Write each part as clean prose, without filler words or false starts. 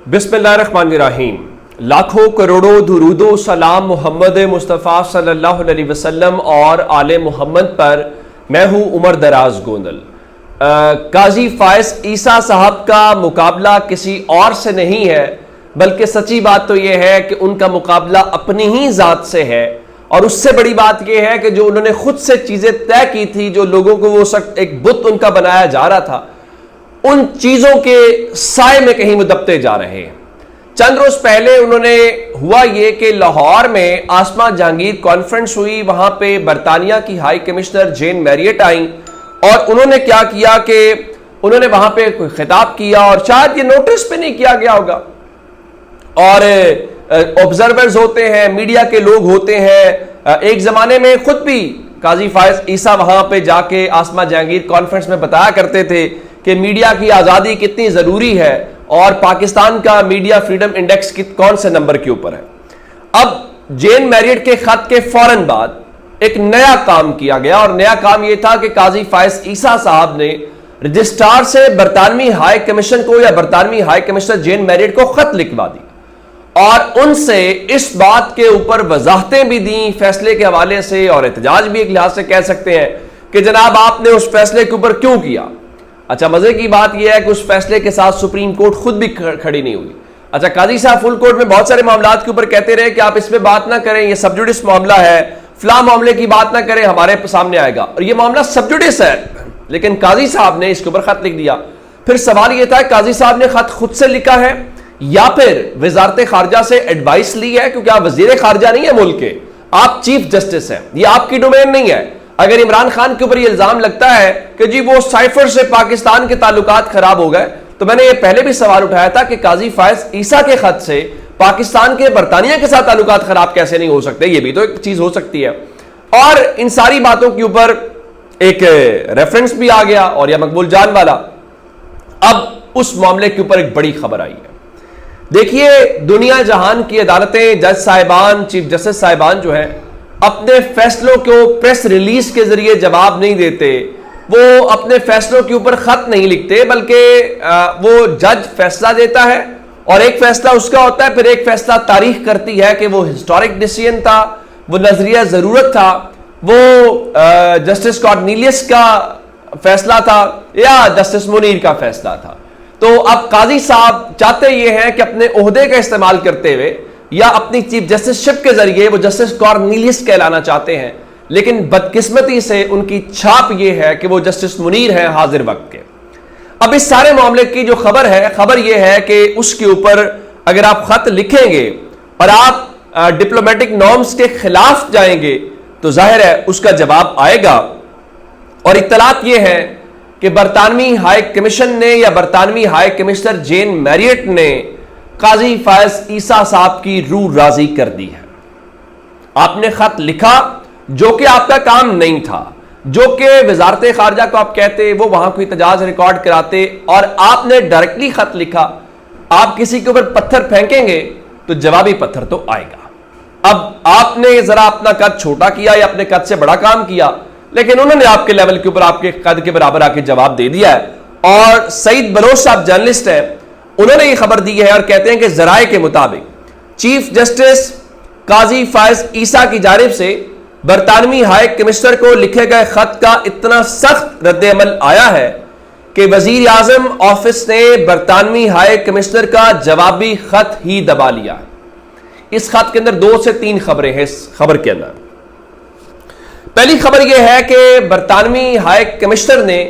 بسم اللہ الرحمن الرحیم۔ لاکھوں کروڑوں درود و سلام محمد مصطفیٰ صلی اللہ علیہ وسلم اور آل محمد پر۔ میں ہوں عمر دراز گوندل۔ قاضی فائز عیسیٰ صاحب کا مقابلہ کسی اور سے نہیں ہے، بلکہ سچی بات تو یہ ہے کہ ان کا مقابلہ اپنی ہی ذات سے ہے، اور اس سے بڑی بات یہ ہے کہ جو انہوں نے خود سے چیزیں طے کی تھی، جو لوگوں کو وہ ایک بت ان کا بنایا جا رہا تھا، ان چیزوں کے سائے میں کہیں وہ دبتے جا رہے ہیں۔ چند روز پہلے انہوں نے ہوا یہ کہ لاہور میں آسما جہانگیر کانفرنس ہوئی، وہاں پہ برطانیہ کی ہائی کمشنر جین میریٹ آئیں، اور انہوں نے کیا کیا کہ انہوں نے وہاں پہ کوئی خطاب کیا، اور شاید یہ نوٹس پہ نہیں کیا گیا ہوگا، اور آبزرورز ہوتے ہیں، میڈیا کے لوگ ہوتے ہیں۔ ایک زمانے میں خود بھی قاضی فائز عیسیٰ وہاں پہ جا کے آسما جہانگیر کانفرنس میں بتایا کرتے تھے کہ میڈیا کی آزادی کتنی ضروری ہے، اور پاکستان کا میڈیا فریڈم انڈیکس کون سے نمبر کے اوپر ہے۔ اب جین میریٹ کے خط کے فوراً بعد ایک نیا کام کیا گیا، اور نیا کام یہ تھا کہ قاضی فائز عیسیٰ صاحب نے رجسٹرار سے برطانوی ہائی کمیشن کو یا برطانوی ہائی کمشنر جین میریٹ کو خط لکھوا دی، اور ان سے اس بات کے اوپر وضاحتیں بھی دیں فیصلے کے حوالے سے، اور احتجاج بھی ایک لحاظ سے کہہ سکتے ہیں کہ جناب آپ نے اس فیصلے کے اوپر کیوں کیا۔ اچھا، مزے کی بات یہ ہے کہ اس فیصلے کے ساتھ سپریم کورٹ خود بھی کھڑی نہیں ہوئی۔ اچھا، قاضی صاحب فل کورٹ میں بہت سارے معاملات کے اوپر کہتے رہے کہ آپ اس پہ بات نہ کریں، یہ سب جوڈس معاملہ ہے، فلاں معاملے کی بات نہ کریں، ہمارے سامنے آئے گا، اور یہ معاملہ سب جوڈس ہے، لیکن قاضی صاحب نے اس کے اوپر خط لکھ دیا۔ پھر سوال یہ تھا کہ قاضی صاحب نے خط خود سے لکھا ہے یا پھر وزارت خارجہ سے ایڈوائس لی ہے، کیونکہ آپ وزیر خارجہ نہیں ہے ملک کے، آپ چیف جسٹس ہیں، یہ آپ کی ڈومین نہیں ہے۔ اگر عمران خان کے اوپر یہ الزام لگتا ہے کہ جی وہ سائفر سے پاکستان کے تعلقات خراب ہو گئے، تو میں نے یہ پہلے بھی سوال اٹھایا تھا کہ قاضی فائز عیسیٰ کے خط سے پاکستان کے برطانیہ کے ساتھ تعلقات خراب کیسے نہیں ہو سکتے، یہ بھی تو ایک چیز ہو سکتی ہے۔ اور ان ساری باتوں کے اوپر ایک ریفرنس بھی آ گیا، اور یہ مقبول جان والا۔ اب اس معاملے کے اوپر ایک بڑی خبر آئی ہے۔ دیکھیے، دنیا جہان کی عدالتیں، جج صاحبان، چیف جسٹس صاحبان جو ہیں، اپنے فیصلوں کو پریس ریلیز کے ذریعے جواب نہیں دیتے، وہ اپنے فیصلوں کے اوپر خط نہیں لکھتے، بلکہ وہ جج فیصلہ دیتا ہے، اور ایک فیصلہ اس کا ہوتا ہے، پھر ایک فیصلہ تاریخ کرتی ہے کہ وہ ہسٹورک ڈیسیژن تھا، وہ نظریہ ضرورت تھا، وہ جسٹس کارنیلیس کا فیصلہ تھا، یا جسٹس منیر کا فیصلہ تھا۔ تو اب قاضی صاحب چاہتے یہ ہیں کہ اپنے عہدے کا استعمال کرتے ہوئے یا اپنی چیف جسٹس شپ کے ذریعے وہ جسٹس کارنیلیس کہلانا چاہتے ہیں، لیکن بدقسمتی سے ان کی چھاپ یہ ہے کہ وہ جسٹس منیر ہیں حاضر وقت کے۔ اب اس سارے معاملے کی جو خبر یہ ہے کہ اس کے اوپر اگر آپ خط لکھیں گے اور آپ ڈپلومیٹک نارمز کے خلاف جائیں گے تو ظاہر ہے اس کا جواب آئے گا، اور اطلاعات یہ ہے کہ برطانوی ہائی کمیشن نے یا برطانوی ہائی کمشنر جین میریٹ نے قاضی فائز عیسیٰ صاحب کی روح راضی کر دی ہے۔ آپ نے خط لکھا جو کہ آپ کا کام نہیں تھا، جو کہ وزارت خارجہ کو آپ کہتے، وہ وہاں کوئی احتجاج ریکارڈ کراتے، اور آپ نے ڈائریکٹلی خط لکھا۔ آپ کسی کے اوپر پتھر پھینکیں گے تو جوابی پتھر تو آئے گا۔ اب آپ نے ذرا اپنا قد چھوٹا کیا یا اپنے قد سے بڑا کام کیا، لیکن انہوں نے آپ کے لیول کے اوپر آپ کے قد کے برابر آ کے جواب دے دیا ہے۔ اور سعید بلوچ صاحب جرنلسٹ ہیں، انہوں نے یہ خبر دی ہے، اور کہتے ہیں کہ ذرائع کے مطابق چیف جسٹس قاضی فائز عیسیٰ کی جانب سے برطانوی ہائی کمشنر کو لکھے گئے خط کا اتنا سخت رد عمل آیا ہے کہ وزیر اعظم آفس نے برطانوی ہائی کمشنر کا جوابی خط ہی دبا لیا ہے۔ اس خط کے اندر 2 سے 3 خبریں ہیں۔ اس خبر کے اندر پہلی خبر یہ ہے کہ برطانوی ہائی کمشنر نے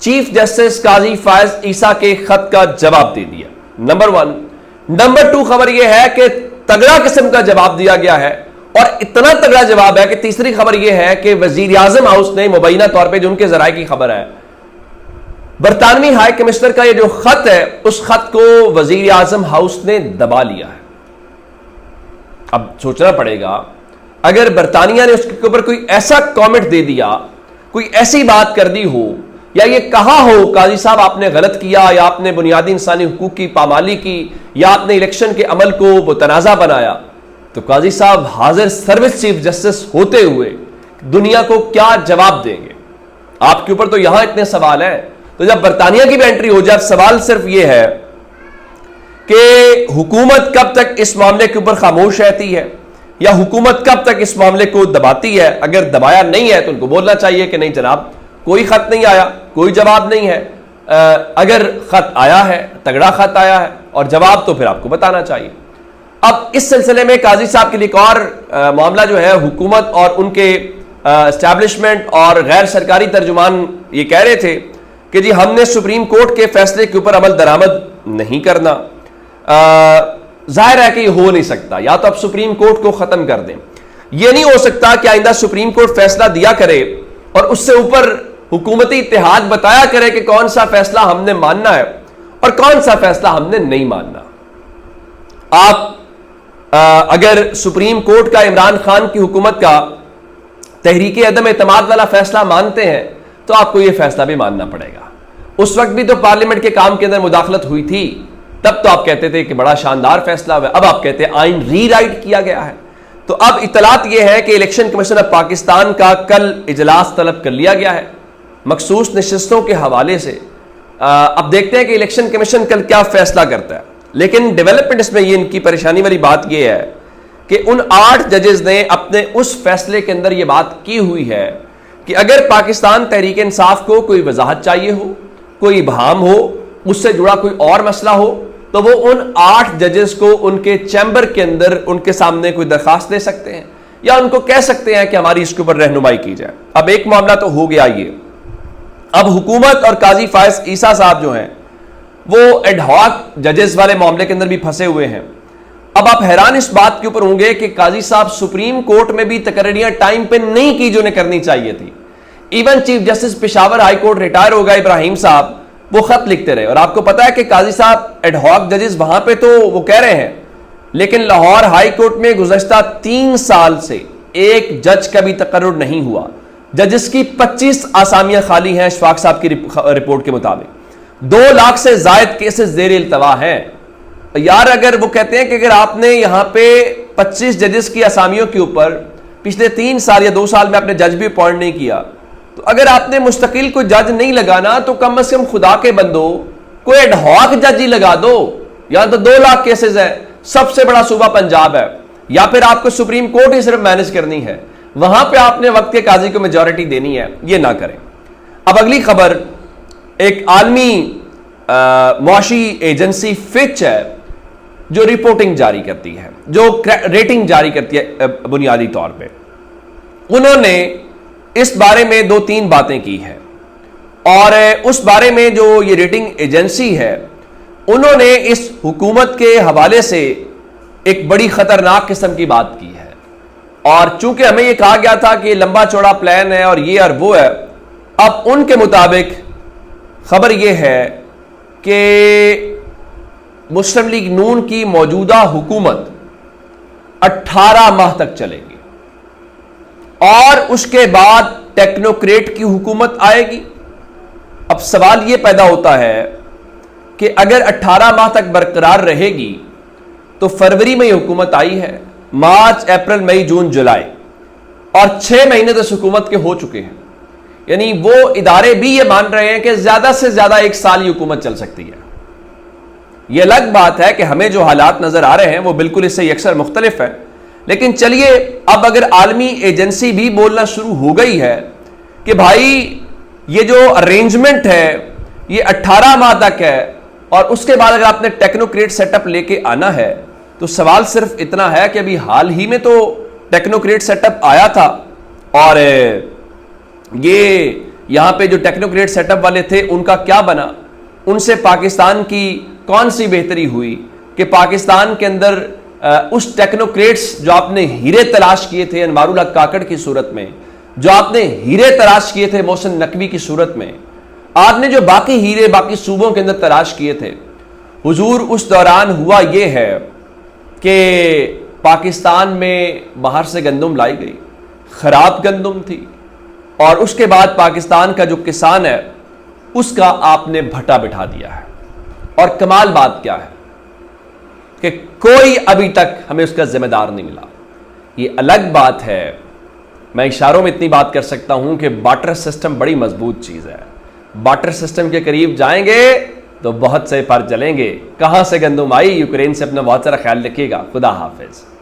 چیف جسٹس قاضی فائز عیسیٰ کے خط کا جواب دے دیا، نمبر 1۔ نمبر 2 خبر یہ ہے کہ تگڑا قسم کا جواب دیا گیا ہے، اور اتنا تگڑا جواب ہے کہ تیسری خبر یہ ہے کہ وزیر اعظم ہاؤس نے مبینہ طور پہ، جو ان کے ذرائع کی خبر ہے، برطانوی ہائی کمشنر کا یہ جو خط ہے، اس خط کو وزیر اعظم ہاؤس نے دبا لیا ہے۔ اب سوچنا پڑے گا، اگر برطانیہ نے اس کے اوپر کوئی ایسا کامنٹ دے دیا، کوئی ایسی بات کر دی ہو، یا یہ کہا ہو قاضی صاحب آپ نے غلط کیا، یا آپ نے بنیادی انسانی حقوق کی پامالی کی، یا آپ نے الیکشن کے عمل کو متنازع بنایا، تو قاضی صاحب حاضر سروس چیف جسٹس ہوتے ہوئے دنیا کو کیا جواب دیں گے؟ آپ کے اوپر تو یہاں اتنے سوال ہیں، تو جب برطانیہ کی بھی انٹری ہو جائے، سوال صرف یہ ہے کہ حکومت کب تک اس معاملے کے اوپر خاموش رہتی ہے یا حکومت کب تک اس معاملے کو دباتی ہے. اگر دبایا نہیں ہے تو ان کو بولنا چاہیے کہ نہیں جناب کوئی خط نہیں آیا, کوئی جواب نہیں ہے. اگر خط آیا ہے, تگڑا خط آیا ہے اور جواب, تو پھر آپ کو بتانا چاہیے. اب اس سلسلے میں قاضی صاحب کے لیے ایک اور معاملہ جو ہے, حکومت اور ان کے اسٹیبلشمنٹ اور غیر سرکاری ترجمان یہ کہہ رہے تھے کہ جی ہم نے سپریم کورٹ کے فیصلے کے اوپر عمل درآمد نہیں کرنا. ظاہر ہے کہ یہ ہو نہیں سکتا, یا تو آپ سپریم کورٹ کو ختم کر دیں. یہ نہیں ہو سکتا کہ آئندہ سپریم کورٹ فیصلہ دیا کرے اور اس سے اوپر حکومتی اتحاد بتایا کرے کہ کون سا فیصلہ ہم نے ماننا ہے اور کون سا فیصلہ ہم نے نہیں ماننا. آپ اگر سپریم کورٹ کا عمران خان کی حکومت کا تحریک عدم اعتماد والا فیصلہ مانتے ہیں تو آپ کو یہ فیصلہ بھی ماننا پڑے گا. اس وقت بھی تو پارلیمنٹ کے کام کے اندر مداخلت ہوئی تھی, تب تو آپ کہتے تھے کہ بڑا شاندار فیصلہ ہوا, اب آپ کہتے ہیں آئین ری رائٹ کیا گیا ہے. تو اب اطلاعات یہ ہے کہ الیکشن کمیشن آف پاکستان کا کل اجلاس طلب کر لیا گیا ہے مخصوص نشستوں کے حوالے سے. اب دیکھتے ہیں کہ الیکشن کمیشن کل کیا فیصلہ کرتا ہے. لیکن ڈیولپمنٹ اس میں یہ ان کی پریشانی والی بات یہ ہے کہ ان 8 ججز نے اپنے اس فیصلے کے اندر یہ بات کی ہوئی ہے کہ اگر پاکستان تحریک انصاف کو کوئی وضاحت چاہیے ہو, کوئی ابہام ہو, اس سے جڑا کوئی اور مسئلہ ہو, تو وہ ان 8 ججز کو ان کے چیمبر کے اندر ان کے سامنے کوئی درخواست دے سکتے ہیں یا ان کو کہہ سکتے ہیں کہ ہماری اس کے اوپر رہنمائی کی جائے. اب ایک معاملہ تو ہو گیا یہ. اب حکومت اور قاضی فائز عیسیٰ صاحب جو ہیں وہ ایڈ ہاک ججز والے معاملے کے اندر بھی پھنسے ہوئے ہیں. اب آپ حیران اس بات کے اوپر ہوں گے کہ قاضی صاحب سپریم کورٹ میں بھی تقرریاں ٹائم پہ نہیں کی جو انہیں کرنی چاہیے تھی. Even chief justice Peshawar high court retire ہو گئے ابراہیم صاحب, وہ خط لکھتے رہے. اور آپ کو پتا ہے کہ قاضی صاحب ایڈ ہاک ججز وہاں پہ تو وہ کہہ رہے ہیں, لیکن لاہور ہائی کورٹ میں گزشتہ 3 سال سے ایک جج کا بھی تقرر نہیں ہوا. ججز کی 25 آسامیاں خالی ہیں اشفاق صاحب کی رپورٹ کے مطابق. 2 لاکھ سے زائد کیسز زیر التوا ہیں. یار اگر وہ کہتے ہیں کہ اگر آپ نے یہاں پہ 25 ججز کی آسامیوں کے اوپر پچھلے 3 سال یا 2 سال میں آپ نے جج بھی اپوائنٹ نہیں کیا, تو اگر آپ نے مستقل کوئی جج نہیں لگانا تو کم از کم خدا کے بندو کوئی ایڈ ہاک جج ہی لگا دو. یہاں تو 2 لاکھ کیسز ہیں, سب سے بڑا صوبہ پنجاب ہے, یا پھر آپ کو سپریم کورٹ ہی صرف مینج کرنی ہے, وہاں پہ آپ نے وقت کے قاضی کو میجورٹی دینی ہے, یہ نہ کریں. اب اگلی خبر, ایک عالمی معاشی ایجنسی فچ ہے جو رپورٹنگ جاری کرتی ہے, جو ریٹنگ جاری کرتی ہے بنیادی طور پہ. انہوں نے اس بارے میں 2-3 باتیں کی ہیں, اور اس بارے میں جو یہ ریٹنگ ایجنسی ہے انہوں نے اس حکومت کے حوالے سے ایک بڑی خطرناک قسم کی بات کی ہے. اور چونکہ ہمیں یہ کہا گیا تھا کہ لمبا چوڑا پلان ہے اور یہ اور وہ ہے, اب ان کے مطابق خبر یہ ہے کہ مسلم لیگ نون کی موجودہ حکومت 18 ماہ تک چلے گی اور اس کے بعد ٹیکنوکریٹ کی حکومت آئے گی. اب سوال یہ پیدا ہوتا ہے کہ اگر 18 ماہ تک برقرار رہے گی تو فروری میں یہ حکومت آئی ہے, مارچ اپریل مئی جون جولائی, اور 6 مہینے تو حکومت کے ہو چکے ہیں. یعنی وہ ادارے بھی یہ مان رہے ہیں کہ زیادہ سے زیادہ 1 سال یہ حکومت چل سکتی ہے. یہ الگ بات ہے کہ ہمیں جو حالات نظر آ رہے ہیں وہ بالکل اس سے یکسر مختلف ہے. لیکن چلیے, اب اگر عالمی ایجنسی بھی بولنا شروع ہو گئی ہے کہ بھائی یہ جو ارینجمنٹ ہے یہ 18 ماہ تک ہے اور اس کے بعد اگر آپ نے ٹیکنوکریٹ سیٹ اپ لے کے آنا ہے, تو سوال صرف اتنا ہے کہ ابھی حال ہی میں تو ٹیکنوکریٹ سیٹ اپ آیا تھا, اور یہ یہاں پہ جو ٹیکنوکریٹ سیٹ اپ والے تھے ان کا کیا بنا, ان سے پاکستان کی کون سی بہتری ہوئی کہ پاکستان کے اندر اس ٹیکنوکریٹس جو آپ نے ہیرے تلاش کیے تھے انوار الحق کاکڑ کی صورت میں, جو آپ نے ہیرے تلاش کیے تھے محسن نقوی کی صورت میں, آپ نے جو باقی ہیرے باقی صوبوں کے اندر تلاش کیے تھے, حضور اس دوران ہوا یہ ہے کہ پاکستان میں باہر سے گندم لائی گئی, خراب گندم تھی, اور اس کے بعد پاکستان کا جو کسان ہے اس کا آپ نے بھٹا بٹھا دیا ہے. اور کمال بات کیا ہے کہ کوئی ابھی تک ہمیں اس کا ذمہ دار نہیں ملا. یہ الگ بات ہے, میں اشاروں میں اتنی بات کر سکتا ہوں کہ بارٹر سسٹم بڑی مضبوط چیز ہے. بارٹر سسٹم کے قریب جائیں گے تو بہت سے پر چلیں گے. کہاں سے گندم آئی؟ یوکرین سے. اپنا بہت سارا خیال رکھیے گا. خدا حافظ.